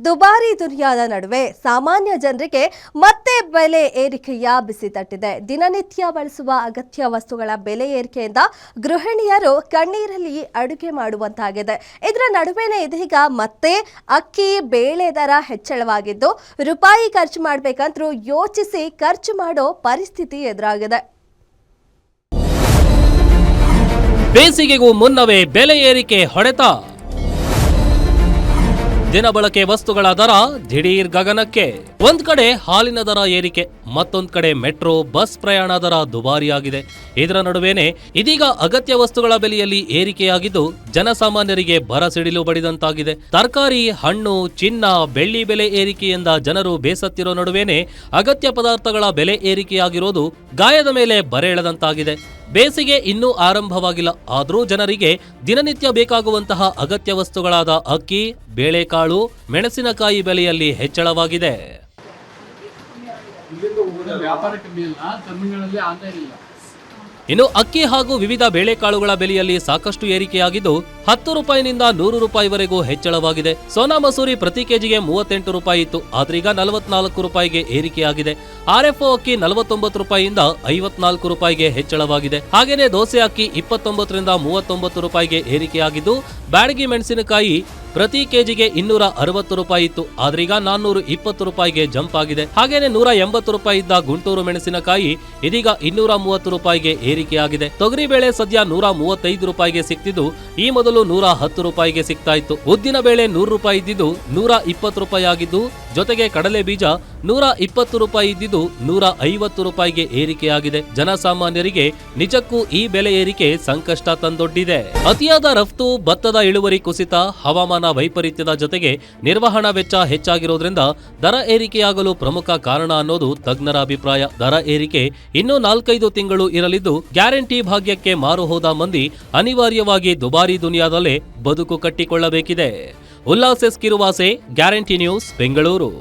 ದುಬಾರಿ ದುನಿಯಾದ ನಡುವೆ ಸಾಮಾನ್ಯ ಜನರಿಗೆ ಮತ್ತೆ ಬೆಲೆ ಏರಿಕೆಯ ಬಿಸಿ ತಟ್ಟಿದೆ. ದಿನನಿತ್ಯ ಬಳಸುವ ಅಗತ್ಯ ವಸ್ತುಗಳ ಬೆಲೆ ಏರಿಕೆಯಿಂದ ಗೃಹಿಣಿಯರು ಕಣ್ಣೀರಲ್ಲಿ ಅಡುಗೆ ಮಾಡುವಂತಾಗಿದೆ. ಇದರ ನಡುವೆನೇ ಇದೀಗ ಮತ್ತೆ ಅಕ್ಕಿ ಬೇಳೆ ದರ ಹೆಚ್ಚಳವಾಗಿದ್ದು ರೂಪಾಯಿ ಖರ್ಚು ಮಾಡಬೇಕಂದ್ರೂ ಯೋಚಿಸಿ ಖರ್ಚು ಮಾಡೋ ಪರಿಸ್ಥಿತಿ ಎದುರಾಗಿದೆ. ಬೇಸಿಗೆಗೂ ಮುನ್ನವೇ ಬೆಲೆ ಏರಿಕೆ ಹೊಡೆತ. ದಿನಬಳಕೆ ವಸ್ತುಗಳ ದರ ದಿಢೀರ್ ಗಗನಕ್ಕೆ. ಒಂದ್ ಕಡೆ ಹಾಲಿನ ದರ ಏರಿಕೆ, ಮತ್ತೊಂದ್ ಕಡೆ ಮೆಟ್ರೋ ಬಸ್ ಪ್ರಯಾಣ ದರ ದುಬಾರಿಯಾಗಿದೆ. ಇದರ ನಡುವೆನೆ ಇದೀಗ ಅಗತ್ಯ ವಸ್ತುಗಳ ಬೆಲೆಯಲ್ಲಿ ಏರಿಕೆಯಾಗಿದ್ದು ಜನಸಾಮಾನ್ಯರಿಗೆ ಬರಸಿಡಿಲು ಬಡಿದಂತಾಗಿದೆ. ತರಕಾರಿ, ಹಣ್ಣು, ಚಿನ್ನ, ಬೆಳ್ಳಿ ಬೆಲೆ ಏರಿಕೆಯಿಂದ ಜನರು ಬೇಸತ್ತಿರೋ ನಡುವೆನೆ ಅಗತ್ಯ ಪದಾರ್ಥಗಳ ಬೆಲೆ ಏರಿಕೆಯಾಗಿರೋದು ಗಾಯದ ಮೇಲೆ ಬರೆಳೆದಂತಾಗಿದೆ. ಬೇಸಿಗೆ ಇನ್ನೂ ಆರಂಭವಾಗಿಲ್ಲ, ಆದರೂ ಜನರಿಗೆ ದಿನನಿತ್ಯ ಬೇಕಾಗುವಂತಹ ಅಗತ್ಯ ವಸ್ತುಗಳಾದ ಅಕ್ಕಿ, ಬೇಳೆಕಾಳು, ಮೆಣಸಿನಕಾಯಿ ಬೆಲೆಯಲ್ಲಿ ಹೆಚ್ಚಳವಾಗಿದೆ. ಇನ್ನು ಅಕ್ಕಿ ಹಾಗೂ ವಿವಿಧ ಬೇಳೆಕಾಳುಗಳ ಬೆಲೆಯಲ್ಲಿ ಸಾಕಷ್ಟು ಏರಿಕೆಯಾಗಿದ್ದು 10 ರೂಪಾಯಿನಿಂದ 100 ರೂಪಾಯಿವರೆಗೂ ಹೆಚ್ಚಳವಾಗಿದೆ. ಸೋನಾ ಮಸೂರಿ ಪ್ರತಿ ಕೆಜಿಗೆ 38 ರೂಪಾಯಿ ಇತ್ತು, ಆದ್ರೀಗ 44 ರೂಪಾಯಿಗೆ ಏರಿಕೆಯಾಗಿದೆ. RFO ಅಕ್ಕಿ 49 ರೂಪಾಯಿಯಿಂದ 54 ರೂಪಾಯಿಗೆ ಹೆಚ್ಚಳವಾಗಿದೆ. ಹಾಗೇನೆ ದೋಸೆ ಅಕ್ಕಿ 29 ರಿಂದ 39 ರೂಪಾಯಿಗೆ ಏರಿಕೆಯಾಗಿದ್ದು ಬ್ಯಾಡಗಿ ಮೆಣಸಿನಕಾಯಿ ಪ್ರತಿ ಕೆಜಿಗೆ 260 ರೂಪಾಯಿ ಇತ್ತು, ಆದ್ರೀಗ 420 ರೂಪಾಯಿಗೆ ಜಂಪ್ ಆಗಿದೆ. ಹಾಗೇನೆ 180 ರೂಪಾಯಿ ಇದ್ದ ಗುಂಟೂರು ಮೆಣಸಿನಕಾಯಿ ಇದೀಗ 230 ರೂಪಾಯಿಗೆ ಏರಿಕೆಯಾಗಿದೆ. ತೊಗರಿಬೇಳೆ ಸದ್ಯ 135 ರೂಪಾಯಿಗೆ ಸಿಕ್ತಿದ್ದು ಈ ಮೊದಲು 110 ರೂಪಾಯಿಗೆ ಸಿಗ್ತಾ ಇತ್ತು. ಉದ್ದಿನ ಬೇಳೆ 100 ರೂಪಾಯಿ ಇದ್ದಿದ್ದು 120 ರೂಪಾಯಿ ಆಗಿದ್ದು, ಜೊತೆಗೆ ಕಡಲೆ ಬೀಜ 120 ರೂಪಾಯಿ ಇದ್ದಿದ್ದು 150 ರೂಪಾಯಿಗೆ ಏರಿಕೆಯಾಗಿದೆ. ಜನಸಾಮಾನ್ಯರಿಗೆ ನಿಜಕ್ಕೂ ಈ ಬೆಲೆ ಏರಿಕೆ ಸಂಕಷ್ಟ ತಂದೊಡ್ಡಿದೆ. ಅತಿಯಾದ ರಫ್ತು, ಭತ್ತದ ಇಳುವರಿ ಕುಸಿತ, ಹವಾಮಾನ ವೈಪರೀತ್ಯದ ಜೊತೆಗೆ ನಿರ್ವಹಣಾ ವೆಚ್ಚ ಹೆಚ್ಚಾಗಿರೋದ್ರಿಂದ ದರ ಏರಿಕೆಯಾಗಲು ಪ್ರಮುಖ ಕಾರಣ ಅನ್ನೋದು ತಜ್ಞರ ಅಭಿಪ್ರಾಯ. ದರ ಏರಿಕೆ ಇನ್ನೂ 4-5 ತಿಂಗಳು ಇರಲಿದ್ದು ಗ್ಯಾರಂಟಿ ಭಾಗ್ಯಕ್ಕೆ ಮಾರು ಹೋದ ಮಂದಿ ಅನಿವಾರ್ಯವಾಗಿ ದುಬಾರಿ ದುನಿಯಾದಲ್ಲೇ ಬದುಕು ಕಟ್ಟಿಕೊಳ್ಳಬೇಕಿದೆ. Ullas S Kiruvase, guarantee news, Bengaluru.